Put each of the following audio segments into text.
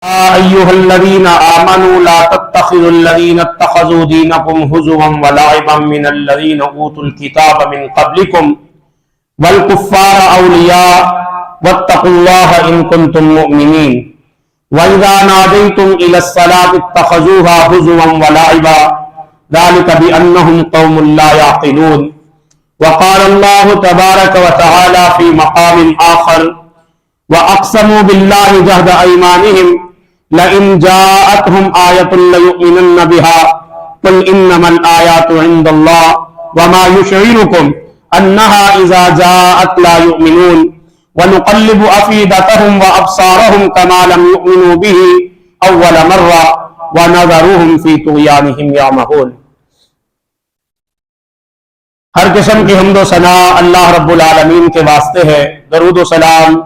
أيها الذين آمنوا لا تتخذوا الذين اتخذوا دينكم هزوا ولعبا من الذين أوتوا الكتاب من قبلكم والكفار أولياء واتقوا الله إن كنتم مؤمنين وإذا ناديتم إلى الصلاة اتخذوها هزوا ولعبا ذلك بأنهم قوم لا يعقلون وقال الله تبارك وتعالى في مقام آخر وأقسموا بالله جهد أيمانهم لئن جاءتهم آية ليؤمنن بها قل إنما الآيات عند الله وما يشعركم أنها إذا جاءت لا يؤمنون ونقلب أفئدتهم وأبصارهم كما لم يؤمنوا به أول مرة ونذرهم في طغيانهم يعمهون۔ ہر قسم کی حمد و ثنا اللہ رب العالمین کے واسطے ہے۔ درود و سلام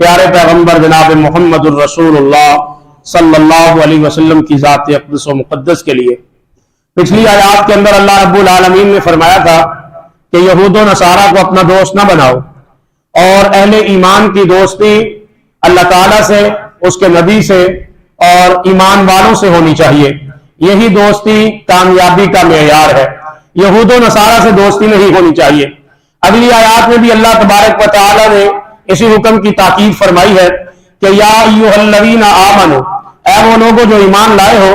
پیارے پیغمبر جناب محمد الرسول اللہ صلی اللہ علیہ وسلم کی ذات اقدس و مقدس کے لیے۔ پچھلی آیات کے اندر اللہ رب العالمین نے فرمایا تھا کہ یہود و نصارہ کو اپنا دوست نہ بناؤ، اور اہل ایمان کی دوستی اللہ تعالیٰ سے، اس کے نبی سے اور ایمان والوں سے ہونی چاہیے۔ یہی دوستی کامیابی کا معیار ہے۔ یہود و نصارہ سے دوستی نہیں ہونی چاہیے۔ اگلی آیات میں بھی اللہ تبارک و تعالیٰ نے اسی حکم کی تاکید فرمائی ہے کہ یا ایھا الذین آمنوا، اے وہ لوگوں جو ایمان لائے ہو،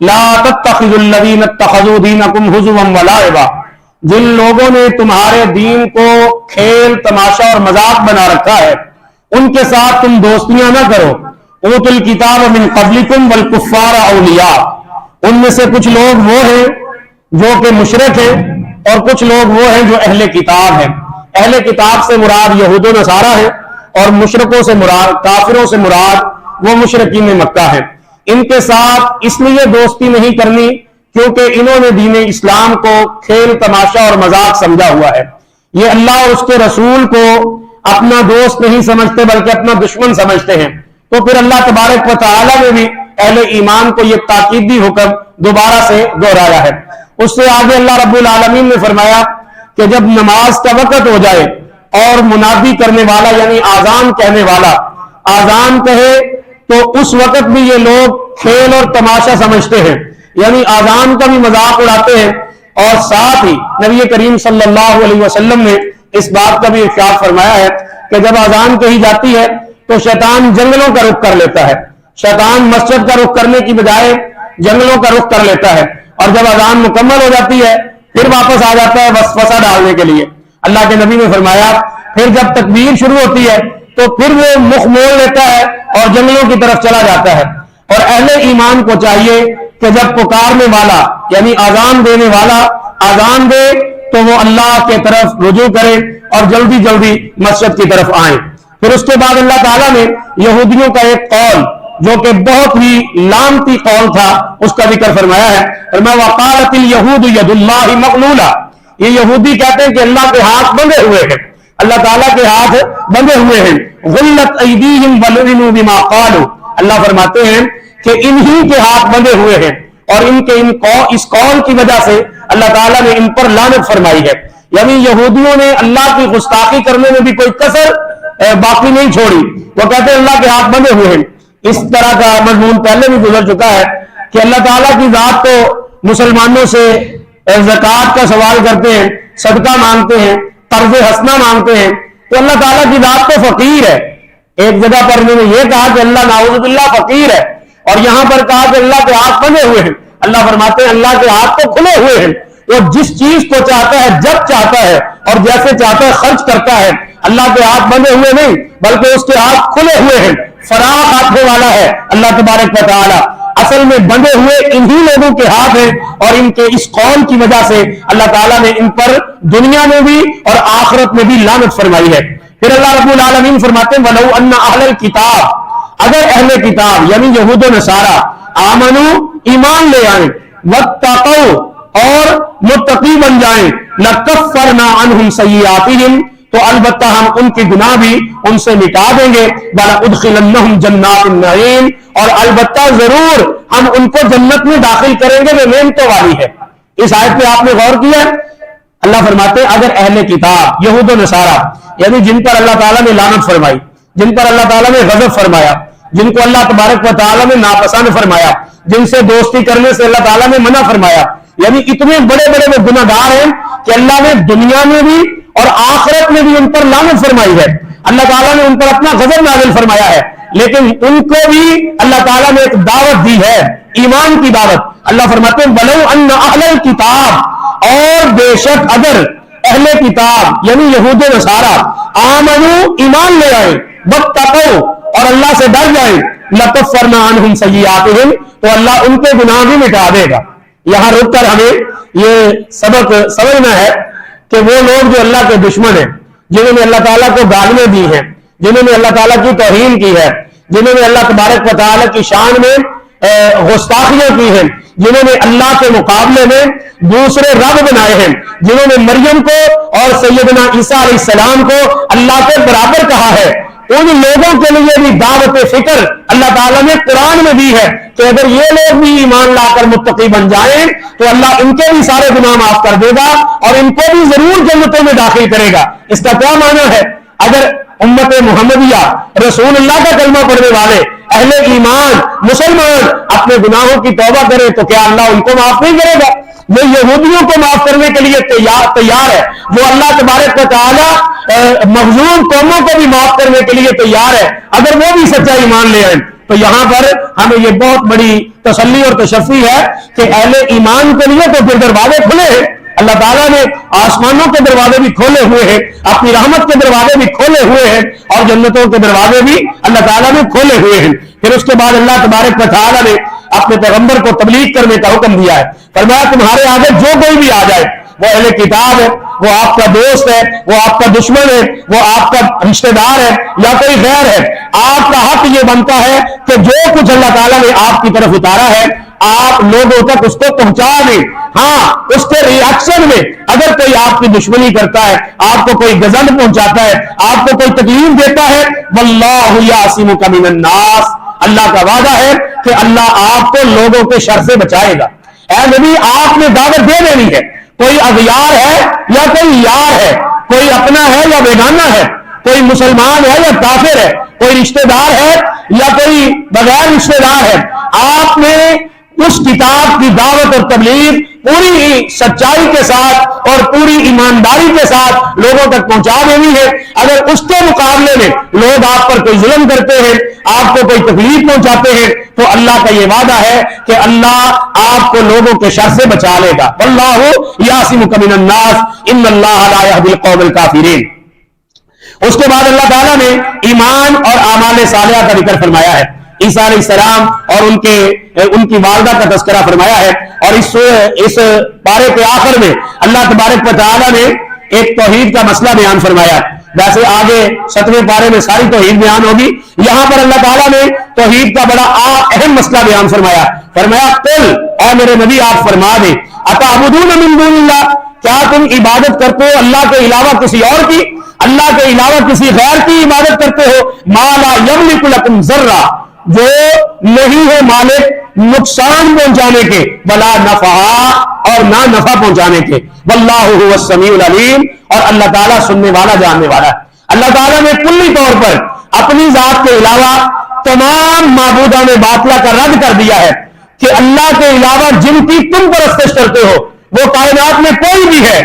لا تتخذوا الذین اتخذوا دینکم ہزوا ولعبا، جن لوگوں نے تمہارے دین کو کھیل تماشا اور مذاق بنا رکھا ہے ان کے ساتھ تم دوستیاں نہ کرو۔ اوتوا الکتاب من قبلکم والکفار اولیاء، ان میں سے کچھ لوگ وہ ہیں جو کہ مشرک ہیں اور کچھ لوگ وہ ہیں جو اہل کتاب ہیں۔ اہل کتاب سے مراد یہود و نصارہ ہے، اور مشرکوں سے مراد، کافروں سے مراد وہ مشرکین مکہ ہیں۔ ان کے ساتھ اس لیے دوستی نہیں کرنی کیونکہ انہوں نے دین اسلام کو کھیل تماشا اور مذاق سمجھا ہوا ہے۔ یہ اللہ اور اس کے رسول کو اپنا دوست نہیں سمجھتے بلکہ اپنا دشمن سمجھتے ہیں۔ تو پھر اللہ تبارک و تعالیٰ نے بھی اہل ایمان کو یہ تاکیدی حکم دوبارہ سے دہرایا ہے۔ اس سے آگے اللہ رب العالمین نے فرمایا کہ جب نماز کا وقت ہو جائے اور منادی کرنے والا یعنی آذان کہنے والا آذان کہے تو اس وقت بھی یہ لوگ کھیل اور تماشا سمجھتے ہیں، یعنی آذان کا بھی مذاق اڑاتے ہیں۔ اور ساتھ ہی نبی کریم صلی اللہ علیہ وسلم نے اس بات کا بھی ارشاد فرمایا ہے کہ جب آذان کہی جاتی ہے تو شیطان جنگلوں کا رخ کر لیتا ہے۔ شیطان مسجد کا رخ کرنے کی بجائے جنگلوں کا رخ کر لیتا ہے، اور جب آذان مکمل ہو جاتی ہے پھر واپس آ جاتا ہے وسوسہ ڈالنے کے لیے۔ اللہ کے نبی نے فرمایا پھر جب تکبیر شروع ہوتی ہے تو پھر وہ مخ موڑ لیتا ہے اور جنگلوں کی طرف چلا جاتا ہے۔ اور اہل ایمان کو چاہیے کہ جب پکارنے والا یعنی آذان دینے والا آذان دے تو وہ اللہ کے طرف رجوع کرے اور جلدی جلدی مسجد کی طرف آئیں۔ پھر اس کے بعد اللہ تعالیٰ نے یہودیوں کا ایک قول جو کہ بہت ہی لعنتی قول تھا اس کا ذکر فرمایا ہے۔ وقالت اليہود ید اللہ مغلولہ، یہ یہودی کہتے ہیں کہ اللہ کے ہاتھ بندھے ہوئے ہیں، اللہ تعالیٰ کے ہاتھ بندھے ہوئے ہیں۔ غلت ایدیہم ولعنوا بما قالوا، اللہ فرماتے ہیں کہ انہی کے ہاتھ بندھے ہوئے ہیں، اور ان کے اس قول کی وجہ سے اللہ تعالیٰ نے ان پر لعنت فرمائی ہے۔ یعنی یہودیوں نے اللہ کی گستاخی کرنے میں بھی کوئی کسر باقی نہیں چھوڑی، وہ کہتے ہیں اللہ کے ہاتھ بندھے ہوئے ہیں۔ اس طرح کا مضمون پہلے بھی گزر چکا ہے کہ اللہ تعالیٰ کی ذات تو مسلمانوں سے زکوٰۃ کا سوال کرتے ہیں، صدقہ مانگتے ہیں، قرض حسنہ مانگتے ہیں، تو اللہ تعالیٰ کی ذات تو فقیر ہے۔ ایک جگہ پر انہوں نے یہ کہا کہ اللہ نعوذ باللہ فقیر ہے، اور یہاں پر کہا کہ اللہ کے ہاتھ بندھے ہوئے ہیں۔ اللہ فرماتے ہیں اللہ کے ہاتھ تو کھلے ہوئے ہیں، وہ جس چیز کو چاہتا ہے جب چاہتا ہے اور جیسے چاہتا ہے خرچ کرتا ہے۔ اللہ کے ہاتھ بندھے ہوئے نہیں بلکہ اس کے ہاتھ کھلے ہوئے ہیں، فراخ ہاتھوں والا ہے اللہ تبارک و تعالی۔ اصل میں بندھے ہوئے انہی لوگوں کے ہاتھ ہیں، اور ان کے اس قول کی وجہ سے اللہ تعالیٰ نے ان پر دنیا میں بھی اور آخرت میں بھی لعنت فرمائی ہے۔ پھر اللہ رب العالمین فرماتے ہیں وَلَوْ أَنَّ أَهْلَ الْكِتَابِ، اگر اہل کتاب یعنی یہود و نصارہ آمنوا ایمان لے آئیں، وَاتَّقَوْا اور متقی بن جائیں، لَكَفَّرْنَا عَنْهُمْ سَيِّئَاتِهِمْ تو البتہ ہم ان کے گناہ بھی ان سے مٹا دیں گے، وَلَأُدْخِلَنَّهُمْ جَنَّاتِ النَّعِيمِ اور البتہ ضرور ہم ان کو جنت میں داخل کریں گے جو نعمتوں والی ہے۔ اس آیت پہ آپ نے غور کیا؟ اللہ فرماتے ہیں اگر اہل کتاب یہود و نصارہ یعنی جن پر اللہ تعالیٰ نے لعنت فرمائی، جن پر اللہ تعالیٰ نے غضب فرمایا، جن کو اللہ تبارک و تعالیٰ نے ناپسند فرمایا, جن سے دوستی کرنے سے اللہ تعالیٰ نے منع فرمایا, یعنی اتنے بڑے بڑے وہ گناہ گار ہیں کہ اللہ نے دنیا میں بھی اور آخرت میں بھی ان پر لعنت فرمائی ہے. اللہ تعالیٰ نے ان پر اپنا غضب نازل فرمایا ہے, لیکن ان کو بھی اللہ تعالیٰ نے ایک دعوت دی ہے, ایمان کی دعوت. اللہ فرماتے ہیں وَلَوْ أَنَّ أَهْلَ الْكِتَابِ, اور بے شک اگر اہل کتاب یعنی یہود و نصارہ آمنوا ایمان لے آئے, واتقوا اور اللہ سے ڈر جائیں, لَكَفَّرْنَا عَنْهُمْ سَيِّئَاتِهِمْ تو اللہ ان کے گناہ بھی مٹا دے گا. یہاں رک کر ہمیں یہ سبق سمجھنا ہے کہ وہ لوگ جو اللہ کے دشمن ہیں, جنہوں نے اللہ تعالیٰ کو گالیاں دی ہیں, جنہوں نے اللہ تعالیٰ کی توہین کی ہے, جنہوں نے اللہ تبارک و تعالیٰ کی شان میں گستاخیاں کی ہیں, جنہوں نے اللہ کے مقابلے میں دوسرے رب بنائے ہیں, جنہوں نے مریم کو اور سیدنا عیسیٰ علیہ السلام کو اللہ کے برابر کہا ہے, ان لوگوں کے لیے بھی دعوت فکر اللہ تعالیٰ نے قرآن میں دی ہے کہ اگر یہ لوگ بھی ایمان لا کر متقی بن جائیں تو اللہ ان کے بھی سارے گناہ معاف کر دے گا اور ان کو بھی ضرور جنتوں میں داخل کرے گا. اس کا کیا معنی ہے؟ اگر امت محمدیہ رسول اللہ کا کلمہ پڑھنے والے اہل ایمان مسلمان اپنے گناہوں کی توبہ کرے تو کیا اللہ ان کو معاف نہیں کرے گا؟ وہ یہودیوں کو معاف کرنے کے لیے تیار ہے, وہ اللہ تبارک و تعالیٰ مظلوم قوموں کو بھی معاف کرنے کے لیے تیار ہے اگر وہ بھی سچا ایمان لے آئیں. تو یہاں پر ہمیں یہ بہت بڑی تسلی اور تشفی ہے کہ اہل ایمان کے لیے تو پھر دروازے کھلے ہیں. اللہ تعالیٰ نے آسمانوں کے دروازے بھی کھولے ہوئے ہیں, اپنی رحمت کے دروازے بھی کھولے ہوئے ہیں اور جنتوں کے دروازے بھی اللہ تعالیٰ نے کھولے ہوئے ہیں. پھر اس کے بعد اللہ تبارک و تعالیٰ نے اپنے پیغمبر کو تبلیغ کرنے کا حکم دیا ہے. فرمایا تمہارے آگے جو کوئی بھی آ جائے, وہ اہل کتاب ہے, وہ آپ کا دوست ہے, وہ آپ کا دشمن ہے, وہ آپ کا رشتہ دار ہے یا کوئی غیر ہے, آپ کا حق یہ بنتا ہے کہ جو کچھ اللہ تعالیٰ نے آپ کی طرف اتارا ہے آپ لوگوں تک اس کو پہنچا دیں. ہاں, اس کے ریاکشن میں اگر کوئی آپ کی دشمنی کرتا ہے, آپ کو کوئی غضب پہنچاتا ہے, آپ کو کوئی تکلیف دیتا ہے, واللہ یعصمک من الناس, اللہ کا وعدہ ہے کہ اللہ آپ کو لوگوں کے شر سے بچائے گا. اے نبی آپ نے دعوت دے دینی ہے, کوئی اغیار ہے یا کوئی یار ہے, کوئی اپنا ہے یا بیگانہ ہے, کوئی مسلمان ہے یا کافر ہے, کوئی رشتہ دار ہے یا کوئی بغیر رشتہ دار ہے, آپ نے اس کتاب کی دعوت اور تبلیغ پوری سچائی کے ساتھ اور پوری ایمانداری کے ساتھ لوگوں تک پہنچا دینی ہے. اگر اس کے مقابلے میں لوگ آپ پر کوئی ظلم کرتے ہیں, آپ کو کوئی تکلیف پہنچاتے ہیں, تو اللہ کا یہ وعدہ ہے کہ اللہ آپ کو لوگوں کے شر سے بچا لے گا. واللہ یعصمک من الناس ان اللہ لا یہدی القوم الکافرین. اس کے بعد اللہ تعالیٰ نے ایمان اور اعمال صالحہ کا ذکر فرمایا ہے. عیسیٰ علیہ السلام اور ان کی والدہ کا تذکرہ فرمایا ہے, اور اس پارے کے آخر میں اللہ تبارک و تعالیٰ نے ایک توحید کا مسئلہ بیان فرمایا. ویسے آگے 7ویں پارے میں ساری توحید بیان ہوگی, یہاں پر اللہ تعالیٰ نے توحید کا بڑا اہم مسئلہ بیان فرمایا. قل اے میرے نبی آپ فرما دیں, اتعبدون من دون اللہ, کیا تم عبادت کرتے ہو اللہ کے علاوہ کسی اور کی, اللہ کے علاوہ کسی غیر کی عبادت کرتے ہو, ما لا یملک لکم ذرہ, جو نہیں ہے مالک نقصان پہنچانے کے, ولا نفع اور نہ نفع پہنچانے کے, واللہ هو السمیع العلیم, اور اللہ تعالیٰ سننے والا جاننے والا ہے. اللہ تعالیٰ نے کلی طور پر اپنی ذات کے علاوہ تمام معبودان باطلہ کا رد کر دیا ہے کہ اللہ کے علاوہ جن کی تم پرستش کرتے ہو وہ کائنات میں کوئی بھی ہے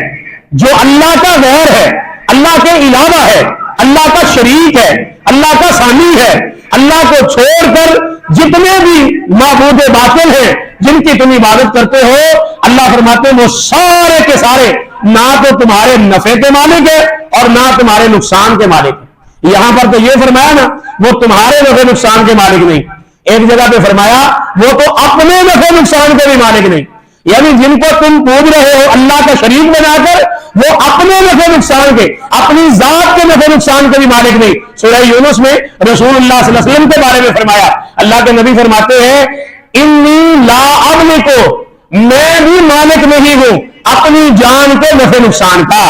جو اللہ کا غیر ہے, اللہ کے علاوہ ہے, اللہ کا شریک ہے, اللہ کا ثانی ہے. اللہ کو چھوڑ کر جتنے بھی معبود باطل ہیں جن کی تم عبادت کرتے ہو, اللہ فرماتے ہیں وہ سارے کے سارے نہ تو تمہارے نفع کے مالک ہے اور نہ تمہارے نقصان کے مالک ہے. یہاں پر تو یہ فرمایا نا وہ تمہارے نفع نقصان کے مالک نہیں, ایک جگہ پہ فرمایا وہ تو اپنے نفع نقصان کے بھی مالک نہیں, یعنی جن کو تم پوج رہے ہو اللہ کا شریک بنا کر وہ اپنے نفع نقصان کے, اپنی ذات کے نفع نقصان کے بھی مالک نہیں. سورہ یونس میں رسول اللہ صلی اللہ علیہ وسلم کے بارے میں فرمایا, اللہ کے نبی فرماتے ہیں انی لا املک, میں بھی مالک نہیں ہوں اپنی جان کے نفع نقصان کا.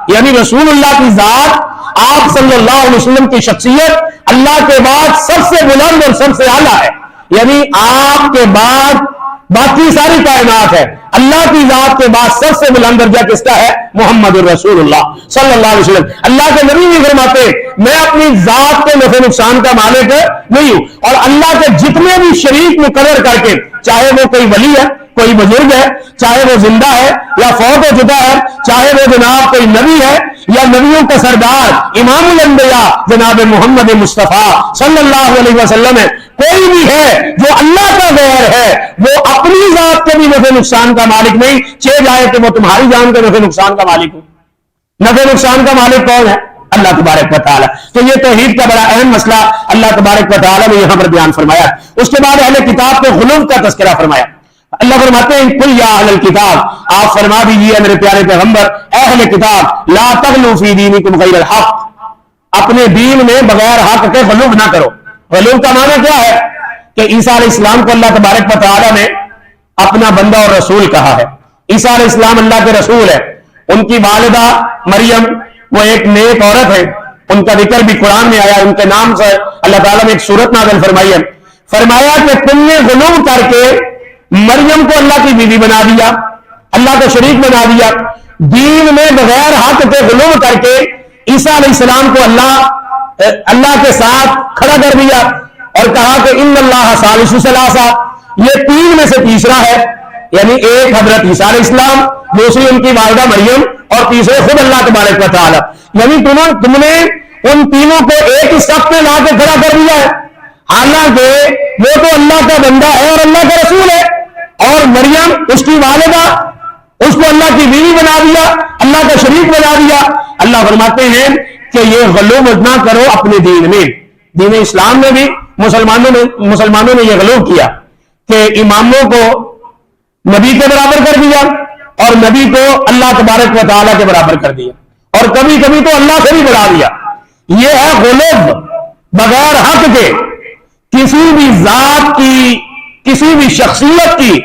یعنی رسول اللہ کی ذات آپ صلی اللہ علیہ وسلم کی شخصیت اللہ کے بعد سب سے بلند اور سب سے اعلیٰ ہے. یعنی آپ کے بعد باقی ساری کائنات ہے, اللہ کی ذات کے بعد سب سے بلند درجہ کس کا ہے؟ محمد الرسول اللہ صلی اللہ علیہ وسلم. اللہ کے نبی بھی فرماتے میں اپنی ذات کے نفع نقصان کا مالک نہیں ہوں. اور اللہ کے جتنے بھی شریک مقرر کر کے، چاہے وہ کوئی ولی ہے، کوئی بزرگ ہے، چاہے وہ زندہ ہے یا فوت ہو چکا ہے، چاہے وہ جناب کوئی نبی ہے یا نبیوں کا سردار امام الانبیاء جناب محمد مصطفیٰ صلی اللہ علیہ وسلم ہے، کوئی بھی ہے جو اللہ کا غیر ہے، وہ اپنی ذات کے بھی نفع نقصان کا مالک نہیں، چہ جائے کہ وہ تمہاری جان کے نفع نقصان کا مالک ہو. نفع نقصان کا مالک کون ہے؟ اللہ تبارک و تعالیٰ. تو یہ توحید کا بڑا اہم مسئلہ اللہ تبارک و تعالیٰ نے یہاں پر بیان فرمایا. اس کے بعد اہل کتاب کے غلو کا تذکرہ فرمایا. اللہ فرماتے ہیں قل یا اہل الکتاب، آپ فرما دیجیے میرے پیارے پیغمبر، اہل کتاب، لا تغلوا فی دینکم غیر الحق، اپنے دین میں بغیر حق کے غلو نہ کرو. غلو کا معنی کیا ہے؟ کہ عیسیٰ علیہ السلام کو اللہ تبارک و تعالیٰ نے اپنا بندہ اور رسول کہا ہے. عیسیٰ علیہ السلام اللہ کے رسول ہے. ان کی والدہ مریم وہ ایک نیک عورت ہے، ان کا ذکر بھی قرآن میں آیا، ان کے نام سے اللہ تعالیٰ نے ایک سورت نازل فرمائی ہے. فرمایا کہ تم نے غلو کر کے مریم کو اللہ کی بیوی بنا دیا، اللہ کا شریک بنا دیا. دین میں بغیر حق کے غلو کر کے عیسیٰ علیہ السلام کو اللہ کے ساتھ کھڑا کر دیا اور کہا کہ ان اللہ ثالث ثلاثہ، یہ تین میں سے تیسرا ہے. یعنی ایک حضرت عیسیٰ علیہ السلام، دوسری ان کی والدہ مریم، اور تیسرے خود اللہ تبارک و تعالیٰ. یعنی تم نے ان تینوں کو ایک ہی صف میں لا کے کھڑا کر دیا ہے، حالانکہ وہ تو اللہ کا بندہ ہے اور اللہ کا رسول ہے، اور مریم اس کی والدہ، اس کو اللہ کی بیوی بنا دیا، اللہ کا شریک بنا دیا. اللہ فرماتے ہیں کہ یہ غلو نہ کرو اپنے دین میں. دین اسلام میں بھی مسلمانوں نے یہ غلو کیا کہ اماموں کو نبی کے برابر کر دیا اور نبی کو اللہ تبارک و تعالیٰ کے برابر کر دیا، اور کبھی کبھی تو اللہ سے بھی بڑھا دیا. یہ ہے غلو، بغیر حق کے کسی بھی ذات کی، کسی بھی شخصیت کی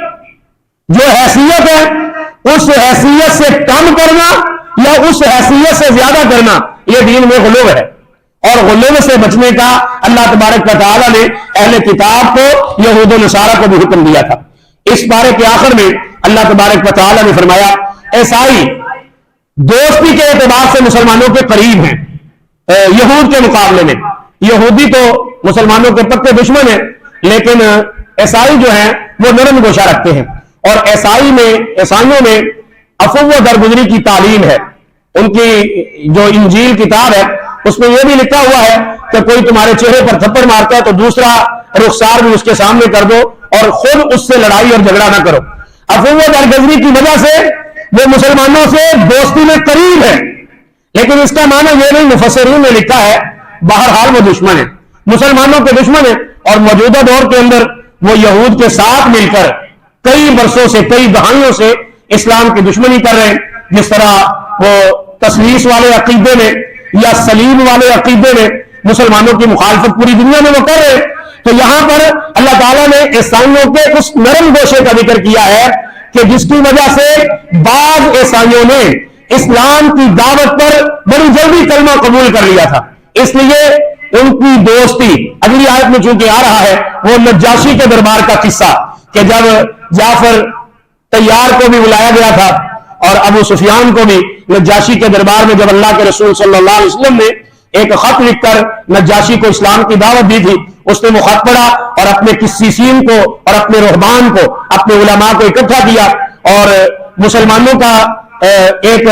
جو حیثیت ہے اس حیثیت سے کم کرنا یا اس حیثیت سے زیادہ کرنا، یہ دین میں غلو ہے. اور غلو سے بچنے کا اللہ تبارک و تعالیٰ نے اہل کتاب کو، یہود و نصارہ کو بھی حکم دیا تھا. اس بارے کے آخر میں اللہ تبارک و تعالیٰ نے فرمایا عیسائی دوستی کے اعتبار سے مسلمانوں کے قریب ہیں یہود کے مقابلے میں. یہودی تو مسلمانوں کے پکے دشمن ہیں، لیکن عیسائی جو ہیں وہ نرم گوشہ رکھتے ہیں. اور عیسائیوں میں عفو و درگزری کی تعلیم ہے. ان کی جو انجیل کتاب ہے اس میں یہ بھی لکھا ہوا ہے کہ کوئی تمہارے چہرے پر تھپڑ مارتا ہے تو دوسرا رخسار بھی اس کے سامنے کر دو اور خود اس سے لڑائی اور جھگڑا نہ کرو. عفو و درگزری کی وجہ سے وہ مسلمانوں سے دوستی میں قریب ہے، لیکن اس کا معنی یہ نہیں. مفسرین نے لکھا ہے بہرحال وہ دشمن ہے، مسلمانوں کے دشمن ہے، اور موجودہ دور کے اندر وہ یہود کے ساتھ مل کر کئی برسوں سے، کئی دہائیوں سے اسلام کی دشمنی کر رہے ہیں. جس طرح وہ تثلیث والے عقیدے میں یا سلیم والے عقیدے میں مسلمانوں کی مخالفت پوری دنیا میں وہ کر رہے ہیں. تو یہاں پر اللہ تعالیٰ نے عیسائیوں کے اس نرم گوشے کا ذکر کیا ہے کہ جس کی وجہ سے بعض عیسائیوں نے اسلام کی دعوت پر بڑی جلدی کلمہ قبول کر لیا تھا. اس لیے ان کی دوستی اگلی آیت میں چونکہ آ رہا ہے وہ نجاشی کے دربار کا قصہ، کہ جب جعفر طیار کو بھی بلایا گیا تھا اور ابو سفیان کو بھی نجاشی کے دربار میں، جب اللہ کے رسول صلی اللہ علیہ وسلم نے ایک خط لکھ کر نجاشی کو اسلام کی دعوت دی تھی، اس نے وہ خط پڑھا اور اپنے قسیسین کو اور اپنے رہبان کو، اپنے علماء کو اکٹھا کیا، اور مسلمانوں کا ایک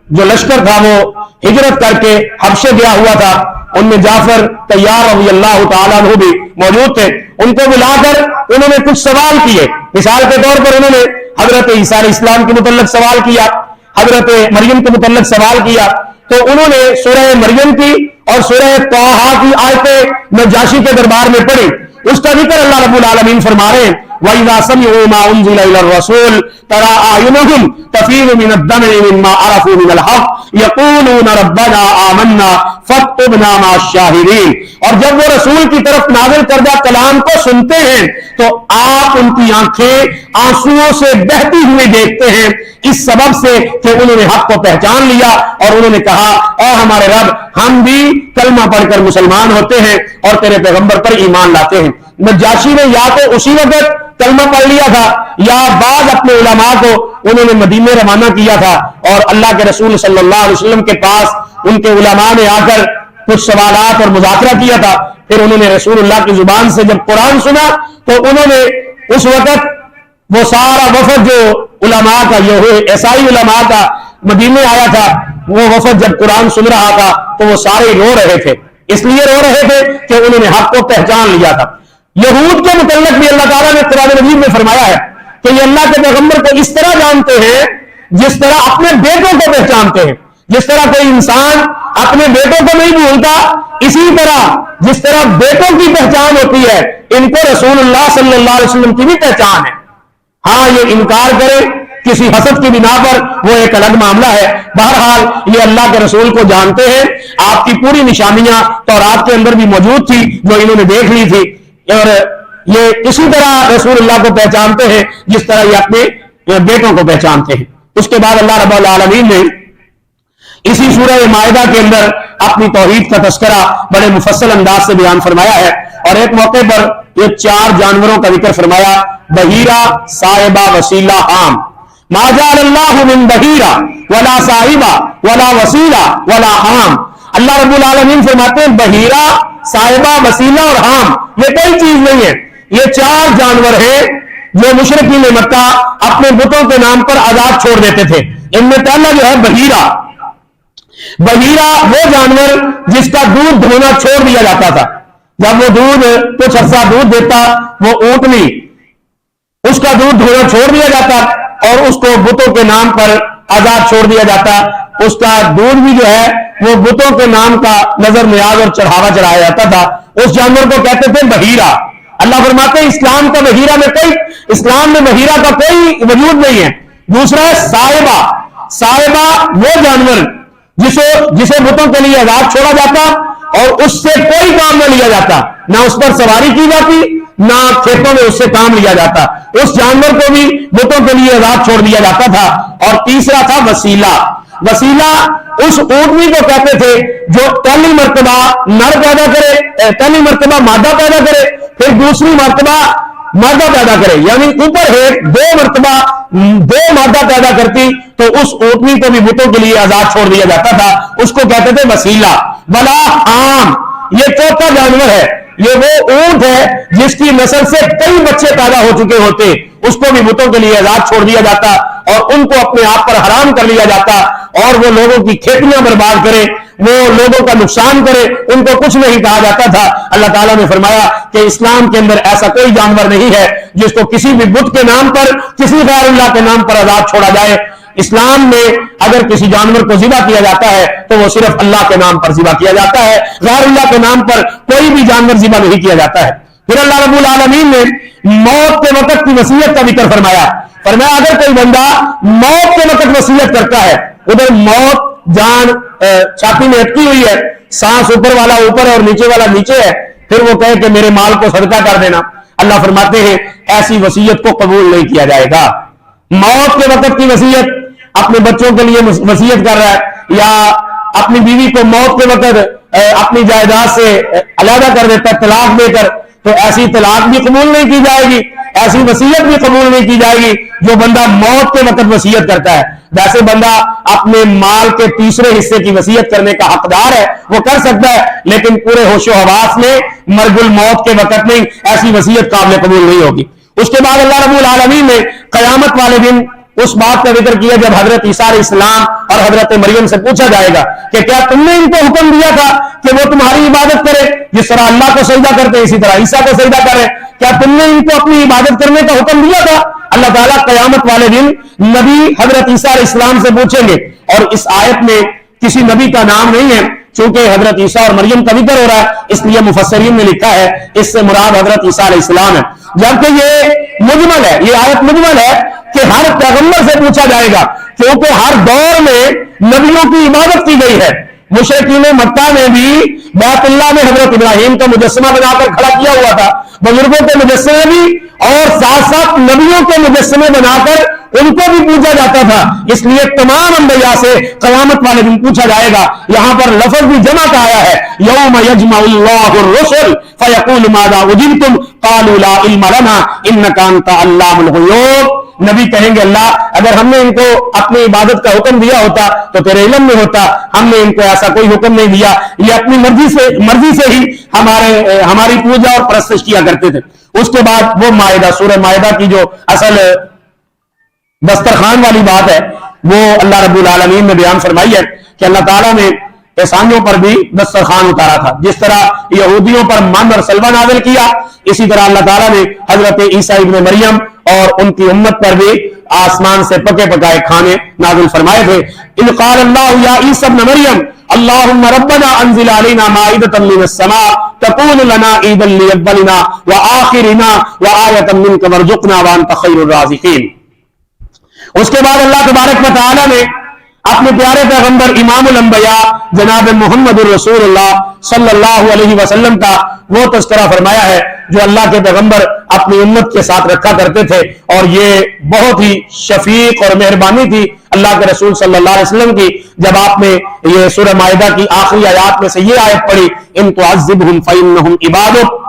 جو لشکر تھا وہ ہجرت کر کے حبشے گیا ہوا تھا. ان میں جعفر طیار رضی اللہ تعالیٰ عنہ بھی موجود تھے. ان کو بلا کر انہوں نے کچھ سوال کیے. مثال کے طور پر انہوں نے حضرت عیسیٰ علیہ السلام کے متعلق سوال کیا، حضرت مریم کے متعلق سوال کیا. تو انہوں نے سورہ مریم کی اور سورہ طٰہٰ کی آیتیں نجاشی کے دربار میں پڑھی. اس کا ذکر اللہ رب العالمین فرما رہے ہیں وَإِذَا سَمِعُوا مَا أُنزِلَ إِلَى الرَّسُولِ تَرَىٰ أَعْيُنَهُمْ تَفِيضُ مِنَ الدَّمْعِ مِمَّا عَرَفُوا مِنَ الْحَقِّ يَقُولُونَ رَبَّنَا آمَنَّا فَاكْتُبْنَا مَعَ الشَّاهِدِينَ. اور جب وہ رسول کی طرف نازل کردہ کلام کو سنتے ہیں تو آپ ان کی آنکھیں آنسوؤں سے بہتی ہوئی دیکھتے ہیں، اس سبب سے کہ انہوں نے حق کو پہچان لیا اور انہوں نے کہا اے ہمارے رب ہم بھی کلمہ پڑھ کر مسلمان ہوتے ہیں اور تیرے پیغمبر پر ایمان لاتے ہیں. نجاشی نے یا تو اسی وقت کلمہ پڑھ لیا تھا یا بعض اپنے علماء کو انہوں نے مدینے روانہ کیا تھا، اور اللہ کے رسول صلی اللہ علیہ وسلم کے پاس ان کے علماء نے آ کر کچھ سوالات اور مذاکرہ کیا تھا. پھر انہوں نے رسول اللہ کی زبان سے جب قرآن سنا تو انہوں نے اس وقت وہ سارا وفد جو علماء کا عیسائی علماء کا مدینے آیا تھا, وہ وفد جب قرآن سن رہا تھا تو وہ سارے رو رہے تھے. اس لیے رو رہے تھے کہ انہوں نے حق کو پہچان لیا تھا. یہود کے متعلق بھی اللہ تعالیٰ نے قرآن مجید میں فرمایا ہے کہ یہ اللہ کے پیغمبر کو اس طرح جانتے ہیں جس طرح اپنے بیٹوں کو پہچانتے ہیں. جس طرح کوئی انسان اپنے بیٹوں کو نہیں بھولتا, اسی طرح جس طرح بیٹوں کی پہچان ہوتی ہے, ان کو رسول اللہ صلی اللہ علیہ وسلم کی بھی پہچان ہے. ہاں یہ انکار کرے کسی حسد کی بنا پر وہ ایک الگ معاملہ ہے. بہرحال یہ اللہ کے رسول کو جانتے ہیں. آپ کی پوری نشانیاں تورات کے اندر بھی موجود تھی جو انہوں نے دیکھ لی تھی, اور یہ اسی طرح رسول اللہ کو پہچانتے ہیں جس طرح یہ اپنے بیٹوں کو پہچانتے ہیں. اس کے بعد اللہ رب العالمین نے اسی سورہ مائدہ کے اندر اپنی توحید کا تذکرہ بڑے مفصل انداز سے بیان فرمایا ہے, اور ایک موقع پر یہ 4 جانوروں کا ذکر فرمایا, بحیرہ, صاحبہ, وسیلہ, حام. ما جعل اللہ من بحیرہ ولا صاحبہ ولا وسیلہ ولا حام. اللہ رب العالمین فرماتے ہیں بحیرہ, صاحبہ, وسیلہ اور حام یہ کوئی چیز نہیں ہے. یہ 4 جانور ہیں جو مشرکین مکہ اپنے بتوں کے نام پر آزاد چھوڑ دیتے تھے. ان میں پہلا جو ہے بحیرہ. بحیرہ وہ جانور جس کا دودھ دھونا چھوڑ دیا جاتا تھا. جب وہ دودھ کچھ عرصہ دودھ دیتا, وہ اونٹنی, اس کا دودھ دھونا چھوڑ دیا جاتا اور اس کو بتوں کے نام پر آزاد چھوڑ دیا جاتا. اس کا دودھ بھی جو ہے وہ بتوں کے نام کا نظر نیاز اور چڑھاوا چڑھایا جاتا تھا. اس جانور کو کہتے تھے بحیرہ. اللہ فرماتے ہیں اسلام کا بحیرہ میں اسلام میں بحیرہ کا کوئی وجود نہیں ہے. دوسرا ہے صاحبہ. صاحبہ وہ جانور جسے بتوں کے لیے آزاد چھوڑا جاتا اور اس سے کوئی کام نہ لیا جاتا, نہ اس پر سواری کی جاتی, نہ کھیتوں میں اس سے کام لیا جاتا. اس جانور کو بھی بتوں کے لیے آزاد چھوڑ دیا جاتا تھا. اور تیسرا تھا وسیلہ. وسیلہ اس اونٹنی کو کہتے تھے جو پہلی مرتبہ نر پیدا کرے, پہلی مرتبہ مادہ پیدا کرے, پھر دوسری مرتبہ مادہ پیدا کرے, یعنی اوپر ہے 2 مرتبہ 2 مادہ پیدا کرتی تو اس اونٹنی کو بھی بتوں کے لیے آزاد چھوڑ دیا جاتا تھا. اس کو کہتے تھے وسیلہ. بلا عام یہ 4تھا جانور ہے. یہ وہ اونٹ ہے جس کی نسل سے کئی بچے پیدا ہو چکے ہوتے, اس کو بھی بتوں کے لیے آزاد چھوڑ دیا جاتا اور ان کو اپنے آپ پر حرام کر لیا جاتا, اور وہ لوگوں کی کھیتیاں برباد کرے, وہ لوگوں کا نقصان کرے, ان کو کچھ نہیں کہا جاتا تھا. اللہ تعالیٰ نے فرمایا کہ اسلام کے اندر ایسا کوئی جانور نہیں ہے جس کو کسی بھی بت کے نام پر, کسی غیر اللہ کے نام پر آزاد چھوڑا جائے. اسلام میں اگر کسی جانور کو ذبح کیا جاتا ہے تو وہ صرف اللہ کے نام پر ذبح کیا جاتا ہے, غیر اللہ کے نام پر کوئی بھی جانور ذبح نہیں کیا جاتا ہے. پھر اللہ رب العالمین نے موت کے وقت کی وصیت کا ذکر فرمایا. اگر کوئی بندہ موت کے وقت وصیت کرتا ہے, ادھر موت جان چھاتی میں اٹکی ہوئی ہے, سانس اوپر والا اوپر اور نیچے والا نیچے ہے, پھر وہ کہے کہ میرے مال کو صدقہ کر دینا, اللہ فرماتے ہیں ایسی وصیت کو قبول نہیں کیا جائے گا. موت کے وقت کی وصیت, اپنے بچوں کے لیے وصیت کر رہا ہے یا اپنی بیوی کو موت کے وقت اپنی جائیداد سے علیحدہ کر دیتا طلاق دے کر, تو ایسی طلاق بھی قبول نہیں کی جائے گی, ایسی وصیت بھی قبول نہیں کی جائے گی جو بندہ موت کے وقت وصیت کرتا ہے. ویسے بندہ اپنے مال کے تیسرے حصے کی وصیت کرنے کا حقدار ہے, وہ کر سکتا ہے, لیکن پورے ہوش و حواس میں مرگ الموت کے وقت نہیں, ایسی وصیت قابل قبول نہیں ہوگی. اس کے بعد اللہ رب العالمین نے قیامت والے دن اس بات کا ذکر کیا جب حضرت عیسیٰ علیہ السلام اور حضرت مریم سے پوچھا جائے گا کہ کیا تم نے ان کو حکم دیا تھا کہ وہ تمہاری عبادت کرے, جس طرح اللہ کو سجدہ کرتے اسی طرح عیسیٰ کو سجدہ کرے, کیا تم نے ان کو اپنی عبادت کرنے کا حکم دیا تھا؟ اللہ تعالیٰ قیامت والے دن نبی حضرت عیسیٰ علیہ السلام سے پوچھیں گے, اور اس آیت میں کسی نبی کا نام نہیں ہے چونکہ حضرت عیسیٰ اور مریم کا ذکر ہو رہا ہے, اس لیے مفسرین نے لکھا ہے اس سے مراد حضرت عیسیٰ علیہ السلام ہے, جبکہ یہ مجمل ہے, یہ آیت مجمل ہے کہ ہر پیغمبر سے پوچھا جائے گا, کیونکہ ہر دور میں نبیوں کی عبادت کی گئی ہے. مشرکین مکہ میں بھی بیت اللہ میں حضرت ابراہیم کا مجسمہ بنا کر کھڑا کیا ہوا تھا, بزرگوں کے مجسمے بھی اور ساتھ ساتھ نبیوں کے مجسمے بنا کر ان کو بھی پوجا جاتا تھا. اس لیے تمام انبیاء سے قیامت والے دن پوچھا جائے گا. یہاں پر لفظ بھی جمع کا آیا ہے, یوم یجمع اللہ الرسل فیقول ماذا اجبتم قالوا لا علم لنا انک انت علام الغیوب. نبی کہیں گے اللہ اگر ہم نے ان کو اپنی عبادت کا حکم دیا ہوتا تو تیرے علم میں ہوتا, ہم نے ان کو ایسا کوئی حکم نہیں دیا, یہ اپنی مرضی سے ہی ہماری پوجا اور پرستش کیا کرتے تھے. اس کے بعد وہ مائدہ, سورہ مائدہ کی جو اصل دسترخوان والی بات ہے وہ اللہ رب العالمین نے بیان فرمائی ہے کہ اللہ تعالیٰ نے عیسائیوں پر بھی دسترخوان اتارا تھا. جس طرح یہودیوں پر من اور سلوہ نازل کیا, اسی طرح اللہ تعالیٰ نے حضرت عیسیٰ ابن مریم اور ان کی امت پر بھی آسمان سے پکے پکائے کھانے نازل فرمائے تھے. اذ قال اللہ یا عیسیٰ ابن مریم اللہم ربنا انزل علینا مائدۃ من السماء تکون لنا عیدا لاولنا وآخرنا وآیۃ منک وارزقنا وانت خیر الرازقین. اس کے بعد اللہ تبارک و تعالی نے اپنے پیارے پیغمبر امام الانبیاء جناب محمد الرسول اللہ صلی اللہ علیہ وسلم کا وہ تذکرہ فرمایا ہے جو اللہ کے پیغمبر اپنی امت کے ساتھ رکھا کرتے تھے, اور یہ بہت ہی شفیق اور مہربانی تھی اللہ کے رسول صلی اللہ علیہ وسلم کی جب آپ نے یہ سورہ مائدہ کی آخری آیات میں سے یہ آیت پڑھی ان تعذبہم فإنہم عبادک,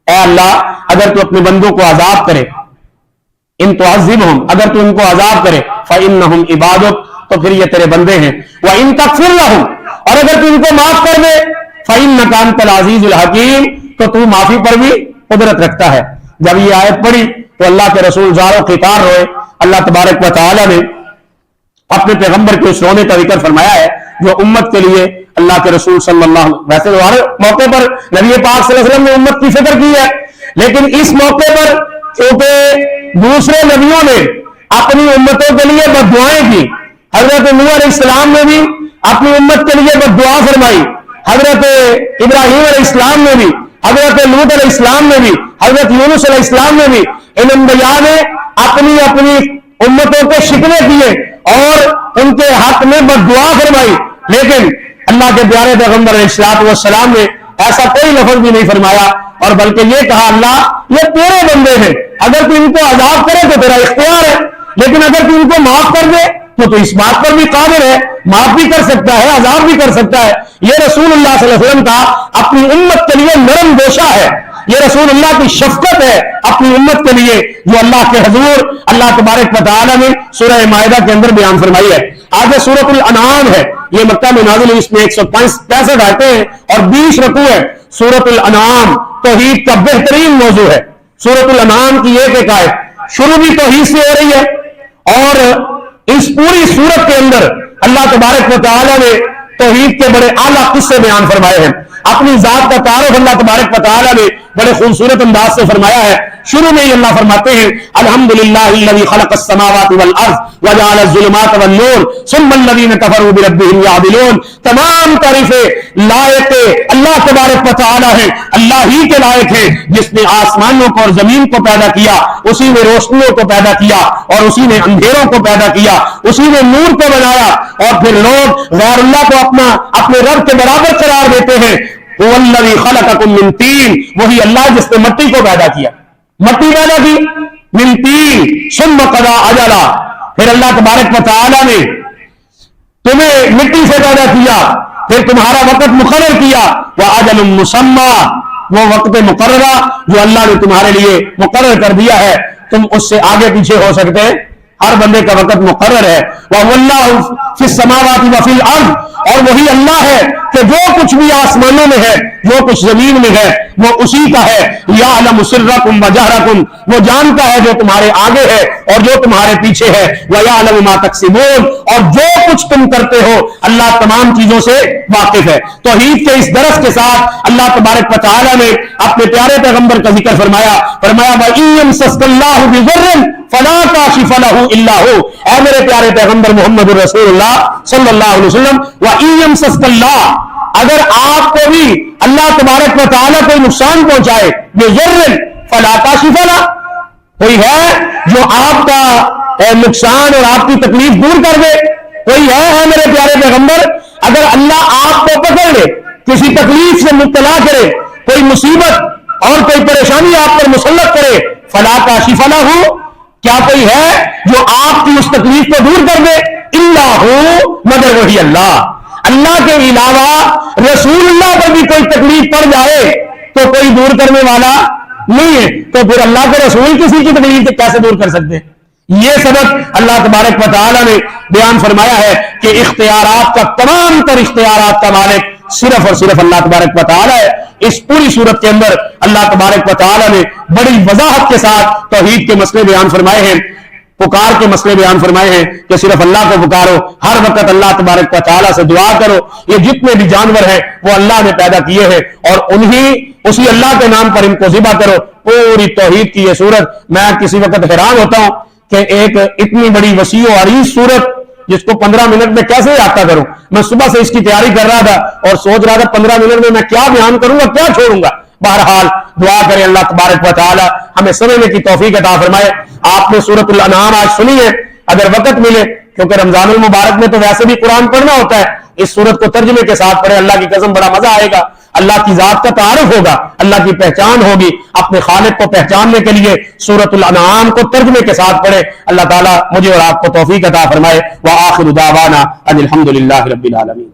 اے اللہ اگر تو اپنے بندوں کو عذاب کرے, ان تعذبہم اگر تو ان کو عذاب کرے, فإنہم عبادک تو پھر یہ تیرے بندے ہیں, وَإِن تَغْفِرْ لَهُمْ اور اگر تو ان کو معاف کر دے, فَإِنَّكَ أَنْتَ الْعَزِيزُ الْحَكِيمُ تو تو معافی پر بھی قدرت رکھتا ہے. جب یہ آیت پڑھی تو اللہ کے رسول زاروں خطار روئے. اللہ تبارک و تعالی نے اپنے پیغمبر کے اس رونے کا ذکر فرمایا ہے جو امت کے لیے اللہ کے رسول صلی اللہ علیہ وسلم, ویسے ہر موقع پر نبی پاک صلی اللہ علیہ وسلم نے امت کی فکر کی ہے, لیکن اس موقع پر کیونکہ دوسرے نبیوں نے اپنی امتوں کے لیے بد دعائیں کی, حضرت نوح علیہ السلام نے بھی اپنی امت کے لیے بد دعا فرمائی, حضرت ابراہیم علیہ السلام نے بھی, حضرت لوط علیہ السلام نے بھی, حضرت یونس علیہ السلام نے بھی, ان انبیاء نے اپنی اپنی امتوں کے شکوے کیے اور ان کے حق میں بد دعا فرمائی, لیکن اللہ کے پیارے پیغمبر علیہ السلام نے ایسا کوئی لفظ بھی نہیں فرمایا, اور بلکہ یہ کہا اللہ یہ تیرے بندے ہیں, اگر تو ان کو عذاب کرے تو تیرا اختیار ہے, لیکن اگر تو ان کو معاف کر دے تو اس بات پر بھی قادر ہے, معاف بھی کر سکتا ہے, عذاب بھی کر سکتا ہے. یہ رسول اللہ صلی اللہ علیہ وسلم کا اپنی امت کے لیے نرم گوشہ ہے, یہ رسول اللہ کی شفقت ہے اپنی امت کے لیے جو اللہ کے حضور اللہ تبارک و تعالی نے سورہ مائدہ کے اندر بیان فرمائی ہے. آگے سورۃ الانعام ہے, یہ مکہ میں نازل ہوئی, اس میں 165 آیتیں ہیں اور 20 رکوع ہے. سورۃ الانعام توحید کا بہترین موضوع ہے. سورۃ الانعام کی ایک آیت شروع بھی توحید سے ہو رہی ہے, اور اس پوری سورت کے اندر اللہ تبارک و تعالی نے توحید کے بڑے اعلیٰ قصے بیان فرمائے ہیں. اپنی ذات کا تعارف اللہ تبارک و تعالی نے بڑے خوبصورت انداز سے فرمایا ہے. شروع میں ہی اللہ فرماتے ہیں الحمدللہ الذی خلق السماوات والارض وجعل الظلمات والنور ثم الذین کفروا بربہم یعدلون. تمام تعریفیں لائق اللہ تبارک و تعالی ہیں, اللہ ہی کے لائق ہیں جس نے آسمانوں کو اور زمین کو پیدا کیا, اسی نے روشنیوں کو پیدا کیا اور اسی نے اندھیروں کو پیدا کیا, اسی نے نور کو بنایا, اور پھر لوگ غیر اللہ کو اپنے رب کے برابر قرار دیتے ہیں. هو الذی خلقکم من طین, وہی اللہ جس نے مٹی کو پیدا کیا, مٹی پیدا کی من طین ثم قضى اجلا, پھر اللہ تبارک و تعالی نے تمہیں مٹی سے پیدا کیا, پھر تمہارا وقت مقرر کیا, واجل مسمى, وہ وقت مقررہ جو اللہ نے تمہارے لیے مقرر کر دیا ہے, تم اس سے آگے پیچھے ہو سکتے ہیں, ہر بندے کا وقت مقرر ہے. وَاللَّهُ فِي السَّمَاوَاتِ وَفِي الْأَرْضِ, اور وہی اللہ ہے کہ جو کچھ بھی آسمانوں میں ہے جو کچھ زمین میں ہے وہ اسی کا ہے. يَعْلَمُ سِرَّكُمْ وَجَهْرَكُمْ, وہ جانتا ہے جو تمہارے آگے ہے اور جو تمہارے پیچھے ہے. وَيَعْلَمُ مَا تَكْسِبُونَ, اور جو کچھ تم کرتے ہو اللہ تمام چیزوں سے واقف ہے. توحید کے اس درس کے ساتھ اللہ تبارک و تعالی نے اپنے پیارے پیغمبر کا ذکر فرمایا وَإِن يَمْسَسْكَ اللَّهُ بِضُرٍّ فَلَا كَاشِفَ لَهُ إِلَّا هُوَ, اے میرے پیارے پیغمبر محمد رسول اللہ صلی اللہ علیہ وسلم, وَإِن يَمْسَسْكَ اللَّهُ, اگر آپ کو بھی اللہ تبارک و تعالیٰ کوئی نقصان پہنچائے, بِضُرٍّ فَلَا كَاشِفَ لَهُ, کوئی ہے جو آپ کا نقصان اور آپ کی تکلیف دور کر دے, کوئی ہے میرے پیارے پیغمبر, اگر اللہ آپ کو پکڑ لے, کسی تکلیف سے مبتلا کرے, کوئی مصیبت اور کوئی پریشانی آپ پر مسلط کرے, فَلَا كَاشِفَ لَهُ, کیا کوئی ہے جو آپ کی اس تکلیف کو دور کر دے؟ الا ہو, مگر وہی اللہ. اللہ کے علاوہ رسول اللہ پر بھی کوئی تکلیف پڑ جائے تو کوئی دور کرنے والا نہیں ہے, تو پھر اللہ کے رسول کسی کی تکلیف کیسے دور کر سکتے؟ یہ سبق اللہ تبارک و تعالی نے بیان فرمایا ہے کہ اختیارات کا تمام تر اختیارات کا مالک صرف اور صرف اللہ تبارک و تعالی ہے. اس پوری صورت کے اندر اللہ تبارک و تعالی نے بڑی وضاحت کے ساتھ توحید کے مسئلے بیان فرمائے ہیں, پکار کے مسئلے بیان فرمائے ہیں کہ صرف اللہ کو پکارو, ہر وقت اللہ تبارک و تعالیٰ سے دعا کرو. یہ جتنے بھی جانور ہیں وہ اللہ نے پیدا کیے ہیں اور اسی اللہ کے نام پر ان کو ذبح کرو. پوری توحید کی یہ صورت, میں کسی وقت حیران ہوتا ہوں کہ ایک اتنی بڑی وسیع و عریض صورت جس کو 15 منٹ میں کیسے یافتہ کروں. میں صبح سے اس کی تیاری کر رہا تھا اور سوچ رہا تھا 15 منٹ میں کیا بیان کروں گا, کیا چھوڑوں گا. بہرحال دعا کریں اللہ تبارک و تعالی ہمیں سمجھنے کی توفیق عطا فرمائے. آپ نے سورۃ الانعام آج سنی ہے, اگر وقت ملے, کیونکہ رمضان المبارک میں تو ویسے بھی قرآن پڑھنا ہوتا ہے, اس سورت کو ترجمے کے ساتھ پڑھیں, اللہ کی قسم بڑا مزہ آئے گا. اللہ کی ذات کا تعارف ہوگا, اللہ کی پہچان ہوگی. اپنے خالق کو پہچاننے کے لیے سورۃ الانعام کو ترجمے کے ساتھ پڑھیں. اللہ تعالیٰ مجھے اور آپ کو توفیق عطا فرمائے. وآخر دعوانا ان الحمد للہ رب العالمین.